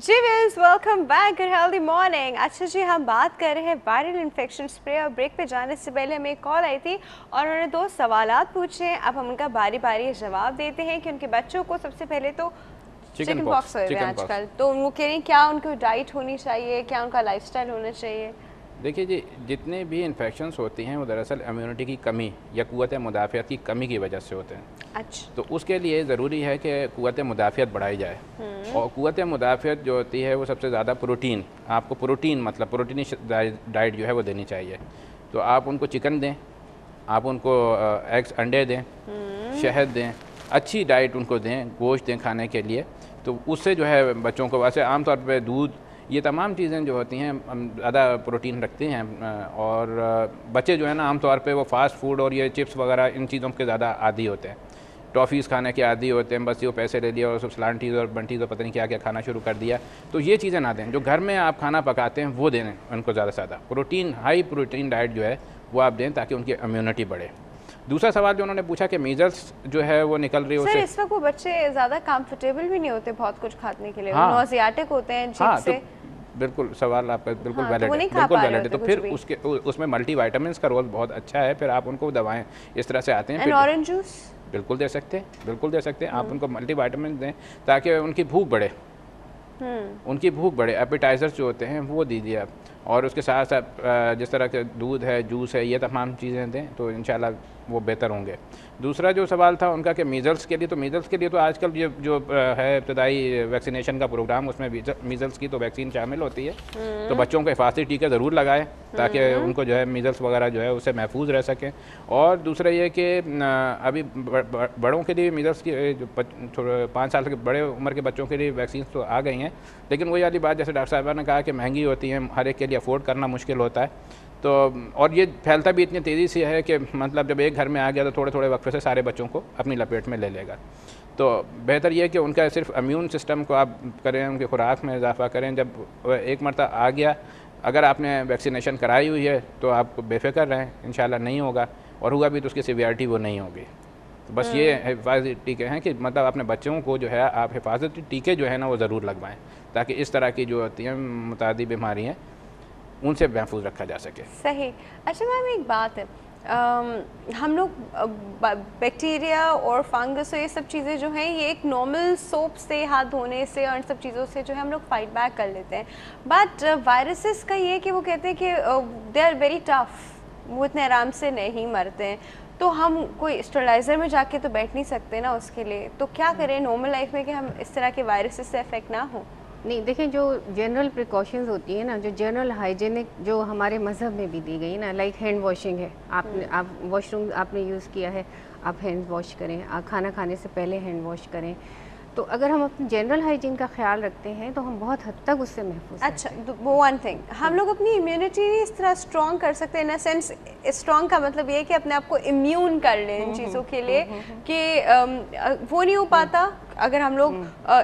जी viewers, welcome back good healthy morning. अच्छा जी, हम बात कर रहे हैं वायरल इन्फेक्शन स्प्रे। और ब्रेक पे जाने से पहले हमें एक कॉल आई थी और उन्होंने दो सवालात पूछे। अब हम उनका बारी बारी जवाब देते हैं कि उनके बच्चों को सबसे पहले तो चिकन पॉक्स हो रहा है आजकल, तो वो कह रही हैं क्या उनको डाइट होनी चाहिए, क्या उनका लाइफस्टाइल होना चाहिए। देखिए जी, जितने भी इन्फेक्शंस होती हैं वो दरअसल इम्यूनिटी की कमी या क़ुव्वत मुदाफ़ियत की कमी की वजह से होते हैं। अच्छा, तो उसके लिए ज़रूरी है कि क़ुव्वत मुदाफ़ियत बढ़ाई जाए। और क़ुव्वत मुदाफ़ियत जो होती है वो सबसे ज़्यादा प्रोटीन, आपको प्रोटीन मतलब प्रोटीनी डाइट जो है वो देनी चाहिए। तो आप उनको चिकन दें, आप उनको एग्स अंडे दें, शहद दें, अच्छी डाइट उनको दें, गोश्त दें खाने के लिए। तो उससे जो है बच्चों को, वैसे आमतौर पर दूध, ये तमाम चीज़ें जो होती हैं ज़्यादा प्रोटीन रखती हैं। और बच्चे जो है ना आमतौर पे वो फास्ट फूड और ये चिप्स वगैरह इन चीज़ों के ज़्यादा आदी होते हैं, टॉफ़ीज़ खाने के आदी होते हैं। बस ये पैसे ले लिए और सब सलांटीज़ और बंटीज़ और पता नहीं क्या क्या खाना शुरू कर दिया। तो ये चीज़ें ना दें, जो घर में आप खाना पकाते हैं वो दें उनको ज़्यादा से ज़्यादा। प्रोटीन, हाई प्रोटीन डाइट जो है वो आप दें ताकि उनकी इम्यूनिटी बढ़े। दूसरा सवाल जो उन्होंने पूछा कि मीज़ल्स जो है वो निकल रही है सर उससे। इस वक्त वो बच्चे ज़्यादा कंफर्टेबल भी नहीं होते बहुत कुछ खाने के लिए, हाँ, नौजियाटिक होते हैं जीभ हाँ, से। बिल्कुल सवाल आपका बिल्कुल हाँ, तो वैलिड वो है, नहीं खा बिल्कुल पा रहे वैलिड है। तो होते फिर कुछ भी। उसके उसमें मल्टी वाइटामिन का रोल बहुत अच्छा है। फिर आप उनको दवाएं इस तरह से आते हैं। एंड ऑरेंज जूस बिल्कुल दे सकते हैं, बिल्कुल दे सकते हैं। आप उनको मल्टी वाइटामिन दें ताकि उनकी भूख बढ़े, उनकी भूख बढ़े। एपिटाइज़र्स जो होते हैं वो दीजिए आप। और उसके साथ साथ जिस तरह के दूध है, जूस है, ये तमाम चीज़ें दें तो इंशाल्लाह वो बेहतर होंगे। दूसरा जो सवाल था उनका कि मीज़ल्स के लिए, तो मीज़ल्स के लिए तो आजकल ये जो है इब्तदाई वैक्सीनेशन का प्रोग्राम, उसमें मीज़ल्स की तो वैक्सीन शामिल होती है। तो बच्चों को हिफाजती टीके ज़रूर लगाएं ताकि उनको जो है मीज़ल्स वगैरह जो है उससे महफूज रह सकें। और दूसरा ये कि अभी बड़ों के लिए मीज़ल्स की जो 5 साल के बड़े उम्र के बच्चों के लिए वैक्सीन तो आ गई हैं, लेकिन वही वाली बात जैसे डॉक्टर साहबा ने कहा कि महंगी होती हैं, हर एक के लिए अफोर्ड करना मुश्किल होता है। तो और ये फैलता भी इतनी तेज़ी से है कि मतलब जब एक घर में आ गया तो थोड़े थोड़े वक्फे से सारे बच्चों को अपनी लपेट में ले लेगा। तो बेहतर ये है कि उनका सिर्फ इम्यून सिस्टम को आप करें, उनकी खुराक में इजाफा करें। जब एक मरतबा आ गया, अगर आपने वैक्सीनेशन कराई हुई है तो आप बेफिक्र रहें, इंशाल्लाह नहीं होगा, और हुआ भी तो उसकी सीवियरिटी वो नहीं होगी। तो बस ये हिफाजती टीके हैं कि मतलब अपने बच्चों को जो है आप हिफाजती टीके जो है ना वो ज़रूर लगवाएं ताकि इस तरह की जो होती हैं मुतादी बीमारियाँ उनसे महफूज रखा जा सके। सही। अच्छा मैम, एक बात है, हम लोग बैक्टीरिया और फंगस और ये सब चीज़ें जो हैं ये एक नॉर्मल सोप से, हाथ धोने से और इन सब चीज़ों से जो है हम लोग फाइट बैक कर लेते हैं। बट वायरसेस का ये कि वो कहते हैं कि दे आर वेरी टफ, वो इतने आराम से नहीं मरते हैं। तो हम कोई स्टेरलाइज़र में जाके तो बैठ नहीं सकते ना उसके लिए, तो क्या करें नॉर्मल लाइफ में कि हम इस तरह के वायरसेस से अफेक्ट ना हो। नहीं, देखें, जो जनरल प्रिकॉशंस होती है ना, जो जनरल हाइजीनिक जो हमारे मज़हब में भी दी गई ना, लाइक हैंड वॉशिंग है, आप वॉशरूम आपने यूज़ किया है, आप हैंड वॉश करें, आप खाना खाने से पहले हैंड वॉश करें। तो अगर हम अपनी जनरल हाइजीन का ख्याल रखते हैं तो हम बहुत हद तक उससे महफूज अच्छा, वो वन थिंग, हम लोग अपनी इम्यूनिटी इस तरह स्ट्रॉन्ग कर सकते हैं, इन अ सेंस स्ट्रॉन्ग का मतलब ये है कि अपने आप को इम्यून कर लें इन चीज़ों के लिए कि वो नहीं हो पाता अगर हम लोग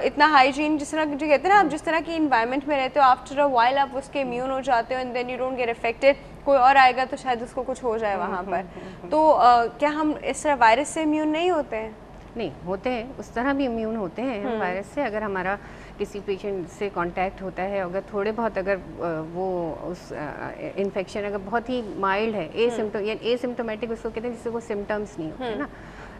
इतना हाइजीन, जिस तरह जो कहते हैं ना, आप जिस तरह की इन्वायरमेंट में रहते हो, आफ्टर अ वाइल आप उसके इम्यून हो जाते हो and then you don't get affected. कोई और आएगा तो शायद उसको कुछ हो जाए वहाँ पर। तो क्या हम इस तरह वायरस से इम्यून नहीं होते हैं? नहीं होते हैं, उस तरह भी इम्यून होते हैं हम वायरस से। अगर हमारा किसी पेशेंट से कांटेक्ट होता है, अगर थोड़े बहुत अगर वो उस इन्फेक्शन अगर बहुत ही माइल्ड है, एसिम्टोमेटिक उसको कहते हैं, जिससे वो सिम्टम्स नहीं होते ना,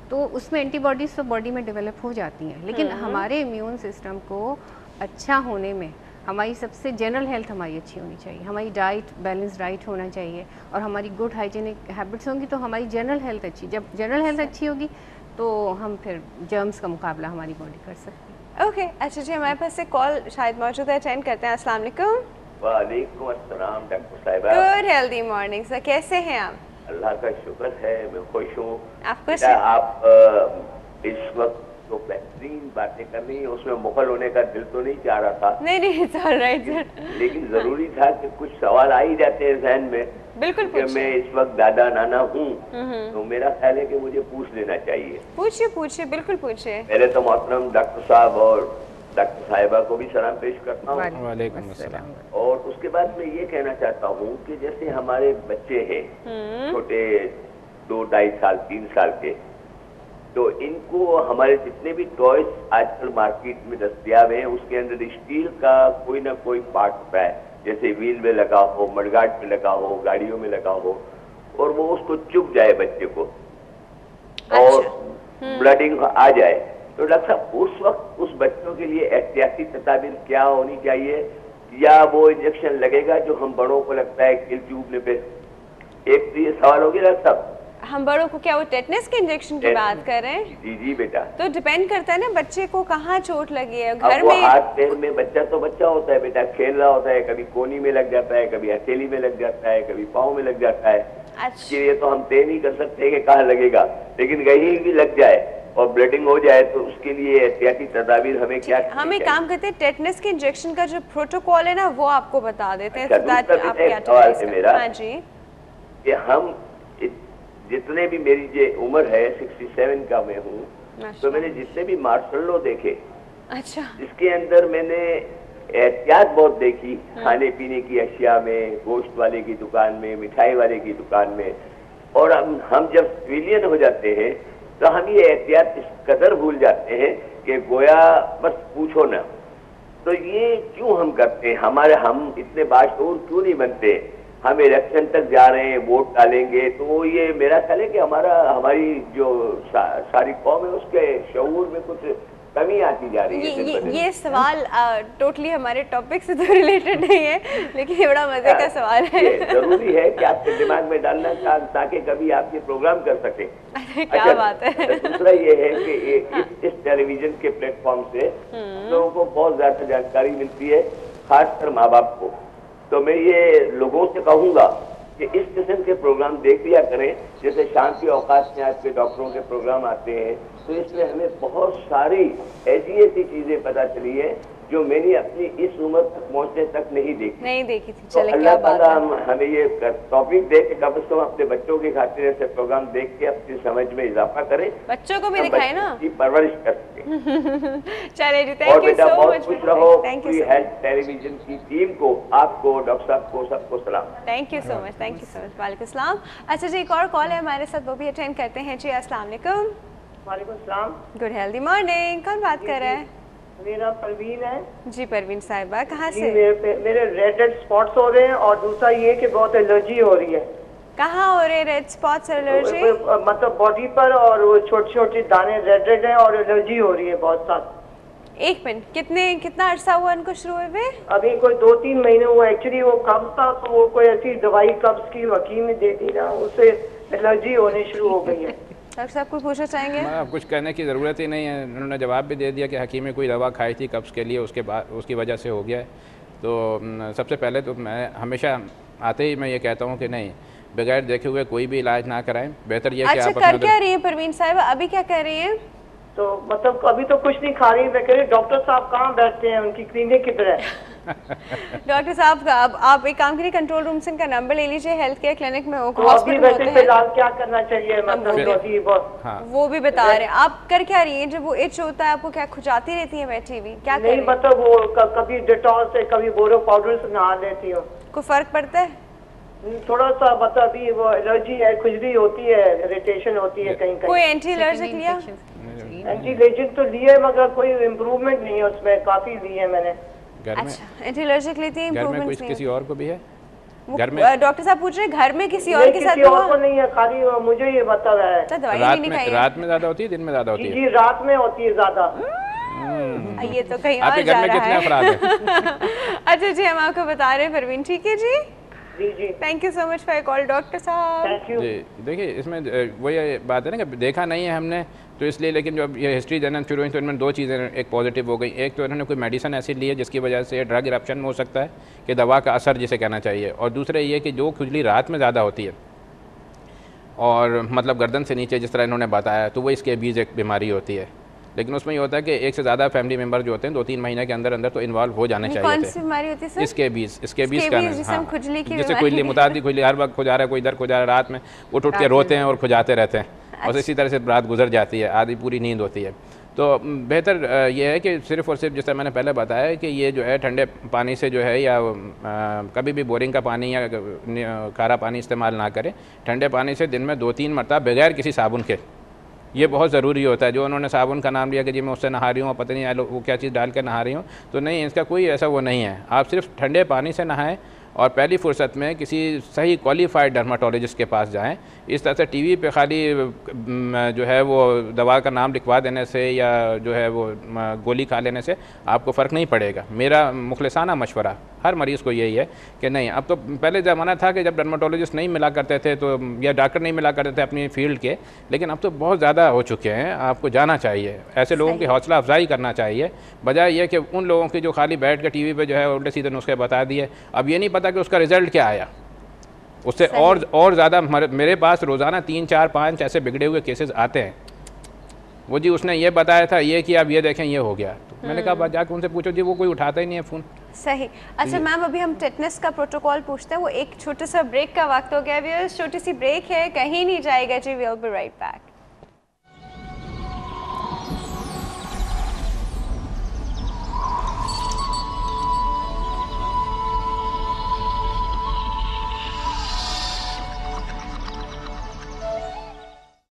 तो उसमें एंटीबॉडीज तो बॉडी में डेवलप हो जाती हैं। लेकिन हमारे इम्यून सिस्टम को अच्छा होने में हमारी सबसे जनरल हेल्थ हमारी अच्छी होनी चाहिए, हमारी डाइट बैलेंस डाइट होना चाहिए और हमारी गुड हाइजीनिक हैबिट्स होंगी तो हमारी जनरल हेल्थ अच्छी, जब जनरल हेल्थ अच्छी होगी तो हम फिर जर्म्स का मुकाबला हमारी बॉडी कर सकती है। ओके, अच्छा जी, हमारे पास एक कॉल शायद मौजूद है, अटेंड करते हैं। अस्सलाम वालेकुम। वालेकुम अस्सलाम डॉक्टर साहिबा। गुड हेल्दी मॉर्निंग सर, कैसे हैं आप? अल्लाह का शुक्र है, मैं खुश हूँ। आप खुश बेटा, हैं? आप इस वक्त जो बेहतरीन बातें कर रही हैं उसमें मुखल होने का दिल तो नहीं चाह रहा था, नहीं, इट्स ऑलराइट सर। लेकिन जरूरी था कि कुछ सवाल आ ही जाते हैं जहन में। बिल्कुल कि पूछिए। मैं इस वक्त दादा नाना हूँ तो मेरा ख्याल है कि मुझे पूछ लेना चाहिए। पूछिए, बिल्कुल पूछिए। पहले तो मोहतरम डॉक्टर साहब और डॉक्टर साहिबा को भी सलाम पेश करता हूँ। वालेकुम अस्सलाम। और उसके बाद मैं ये कहना चाहता हूँ कि जैसे हमारे बच्चे हैं छोटे, 2, 2.5 साल 3 साल के, तो इनको हमारे जितने भी टॉयज आजकल मार्केट में दस्तयाब हैं उसके अंदर स्टील का कोई ना कोई पार्ट होता है, जैसे व्हील में लगा हो, मडगार्ड में लगा हो, गाड़ियों में लगा हो, और वो उसको चुभ जाए बच्चे को और ब्लडिंग आ जाए, तो डॉक्टर साहब उस वक्त उस बच्चों के लिए एहतियाती तदाबीर क्या होनी चाहिए, या वो इंजेक्शन लगेगा जो हम बड़ों को लगता है किल चूबने पे? एक तो ये सवाल हो गया डॉक्टर साहब। हम बड़ों को क्या वो टेटनस के इंजेक्शन की बात कर रहे हैं? जी जी बेटा। तो डिपेंड करता है ना बच्चे को कहाँ चोट लगी है। घर में हाथ पैर में, बच्चा तो बच्चा होता है बेटा, खेल रहा होता है, कभी कोनी में लग जाता है, कभी हथेली में लग जाता है, कभी पाँव में लग जाता है। अच्छा। ये तो हम तय नहीं कर सकते कि कहाँ लगेगा, लेकिन कहीं भी लग जाए और ब्लीडिंग हो जाए तो उसके लिए एहतियाती तदाबीर हमें क्या? हम एक काम करते हैं, टेटनस के इंजेक्शन का जो प्रोटोकॉल है ना वो आपको बता देते हैं। सवाल है मेरा। हाँ जी। कि हम जितने भी, मेरी जो उम्र है 67 का मैं हूँ, तो मैंने जितने भी मार्शल लॉ देखे, अच्छा, इसके अंदर मैंने एहतियात बहुत देखी, खाने पीने की अशिया में, गोश्त वाले की दुकान में, मिठाई वाले की दुकान में, और हम जब सिविलियन हो जाते हैं तो हम ये एहतियात इस कदर भूल जाते हैं कि गोया बस पूछो ना। तो ये क्यों हम करते हैं? हम इतने बाशऊर क्यों नहीं बनते? हम इलेक्शन तक जा रहे हैं, वोट डालेंगे, तो ये मेरा ख्याल है कि हमारी जो सारी कौम है उसके शऊर में कुछ कमी आती जा रही है। ये सवाल टोटली हमारे टॉपिक से तो रिलेटेड नहीं है, लेकिन ये बड़ा मजे का सवाल है। जरूरी है कि आपके दिमाग में डालना ताकि कभी आप ये प्रोग्राम कर सके। क्या बात है। दूसरा ये है कि इस टेलीविजन के प्लेटफॉर्म से लोगों को बहुत ज्यादा जानकारी मिलती है, खासकर माँ बाप को। तो मैं ये लोगों से कहूंगा कि इस किस्म के प्रोग्राम देख लिया करें, जैसे शाम के औकात में आपके डॉक्टरों के प्रोग्राम आते हैं, तो इसमें हमें बहुत सारी ऐसी चीजें पता चली है जो मैंने अपनी इस उम्र तक पहुंचने तक नहीं देखी थी। चले, तो अल्लाह ताला हमें ये टॉपिक दे के कम से कम अपने बच्चों की खातिर ऐसे प्रोग्राम देख के अपनी समझ में इजाफा करें, बच्चों को भी दिखाए ना, परवरिश कर सके। चले जी, थैंक यू सो मच। खुश रहो। पूरी हेल्थ टेलीविजन की टीम को, आपको, डॉक्टर साहब को, सबको सलाम। Thank you so much, thank you so much. वालेकुम सलाम। अच्छा जी, एक और कॉल है हमारे साथ, वो भी अटेंड करते हैं जी। अस्सलाम वालेकुम। वालेकुम सलाम। Good healthy morning. कौन बात कर रहा है? मेरा परवीन है जी। परवीन साहिबा, कहाँ से? मेरे रेड स्पॉट्स हो रहे हैं, और दूसरा ये कि बहुत एलर्जी हो रही है। कहाँ हो रहे रेड स्पॉट्स एलर्जी? मतलब बॉडी पर, और वो छोटे छोटे दाने रेड हैं और एलर्जी हो रही है बहुत साथ। एक मिनट, कितना अरसा हुआ इनको शुरू हुए? अभी कोई 2-3 महीने हुआ। एक्चुअली वो कब्ज था, तो वो कोई ऐसी दवाई कब्ज की हकीम ने दे दी ना, उससे एलर्जी होनी शुरू हो गई है। डॉक्टर साहब कुछ पूछना चाहेंगे? कुछ कहने की ज़रूरत ही नहीं है, उन्होंने जवाब भी दे दिया कि हकीम ने कोई दवा खाई थी कब्ज़ के लिए, उसके बाद उसकी वजह से हो गया है। तो सबसे पहले तो मैं हमेशा आते ही मैं ये कहता हूँ कि नहीं, बगैर देखे हुए कोई भी इलाज ना कराएं। बेहतर ये कि आप कर क्या रही हैं परवीन साहिबा, अभी क्या कर रही हैं? तो मतलब अभी तो कुछ नहीं खा रही। मैं कह रही डॉक्टर साहब कहाँ बैठते हैं, उनकी क्लिनिक किधर है? डॉक्टर साहब का आप एक काम करिए, कंट्रोल रूम से इनका नंबर ले लीजिए, हेल्थ केयर क्लिनिक में तो अभी वैसे फिलहाल क्या करना चाहिए? मतलब वो भी बता रहे हैं। आप कर क्या रही हैं? जब वो इच होता है आपको क्या खुजाती रहती है बैठी हुई? क्या नहीं, मतलब वो कभी डेटॉल से, कभी बोरो पाउडर से नहा लेती हूँ। कोई फर्क पड़ता है? थोड़ा सा, मतलब अभी वो एलर्जी है, खुजली होती है, इरिटेशन होती है कहीं कहीं। कोई एंटी एलर्जिक लिया? एंटी एलर्जिक तो लिए, मगर कोई इम्प्रूवमेंट नहीं है उसमें, काफी लिए मैंने। अच्छा, एंटी एलर्जिक लेती है, इम्प्रूवमेंट नहीं? किसी और को भी है घर में? डॉक्टर साहब पूछ रहे हैं घर में किसी और के साथ? किसी और को नहीं है, खाली मुझे ये बता रहा है। रात में ज्यादा होती है, दिन में ज्यादा होती है? जी, रात में होती है ज्यादा। ये तो कहीं और जा रहा है। अच्छा जी, हम आपको बता रहे हैं परवीन, ठीक है जी? जी। Thank you so much for call doctor साहब। Thank you. देखिए, इसमें वो ये बात है ना कि देखा नहीं है हमने, तो इसलिए, लेकिन जब ये हिस्ट्री जानना शुरू हुई तो इनमें दो चीज़ें एक पॉजिटिव हो गई। एक तो इन्होंने कोई मेडिसिन ऐसी ली है जिसकी वजह से ड्रग इरप्शन में हो सकता है कि दवा का असर जिसे कहना चाहिए, और दूसरे ये कि जो खुजली रात में ज़्यादा होती है और मतलब गर्दन से नीचे जिस तरह इन्होंने बताया, तो वो इसके बीच एक बीमारी होती है। लेकिन उसमें ये होता है कि एक से ज़्यादा फैमिली मेंबर जो होते हैं 2-3 महीने के अंदर अंदर तो इन्वॉल्व हो जाने चाहिए थे। कौन सी बीमारी होती है सर? इसके बीच का, हाँ, खुजली की जैसे खुजली, मुतादी खुजली, हर वक्त खुजा रहा है, कोई इधर खुजा रहा है, रात में उठ के रोते हैं और खुजाते रहते हैं, और इसी तरह से रात गुजर जाती है, आधी पूरी नींद होती है। तो बेहतर यह है कि सिर्फ़ और सिर्फ जिस तरह मैंने पहले बताया कि ये जो है ठंडे पानी से जो है, या कभी भी बोरिंग का पानी या खारा पानी इस्तेमाल ना करें। ठंडे पानी से दिन में 2-3 मरतबा बगैर किसी साबुन के ये बहुत ज़रूरी होता है। जो उन्होंने साबुन का नाम लिया कि जी मैं उससे नहा रही हूँ, पता नहीं वो क्या चीज़ डाल के नहा रही हूँ, तो नहीं, इसका कोई ऐसा वो नहीं है। आप सिर्फ ठंडे पानी से नहाएं और पहली फुर्सत में किसी सही क्वालिफाइड डर्माटोलॉजिस्ट के पास जाएं। इस तरह से टीवी पे खाली जो है वो दवा का नाम लिखवा देने से या जो है वो गोली खा लेने से आपको फ़र्क नहीं पड़ेगा। मेरा मुखलिसाना मशवरा हर मरीज़ को यही है कि नहीं, अब तो पहले ज़माना था कि जब डर्माटोलॉजिस्ट नहीं मिला करते थे तो या डॉक्टर नहीं मिला करते थे अपनी फील्ड के, लेकिन अब तो बहुत ज़्यादा हो चुके हैं। आपको जाना चाहिए, ऐसे लोगों की हौसला अफजाई करना चाहिए, बजाय ये कि उन लोगों की जो खाली बैठ के टीवी पे जो है उल्टे सीधे नुस्खे बता दिए। अब ये नहीं पता कि उसका रिज़ल्ट क्या आया। उससे और ज़्यादा मेरे पास रोज़ाना 3, 4, 5 ऐसे बिगड़े हुए केसेस आते हैं। वो जी उसने ये बताया था, ये कि आप ये देखें ये हो गया, तो मैंने कहा जाके उनसे पूछो जी, वो कोई उठाता ही नहीं है फ़ोन। सही। अच्छा मैम, अभी हम टेटनस का प्रोटोकॉल पूछते हैं, वो एक छोटे सा ब्रेक का वक्त हो गया। छोटी सी ब्रेक है, कहीं नहीं जाएगा जी, we will be right back.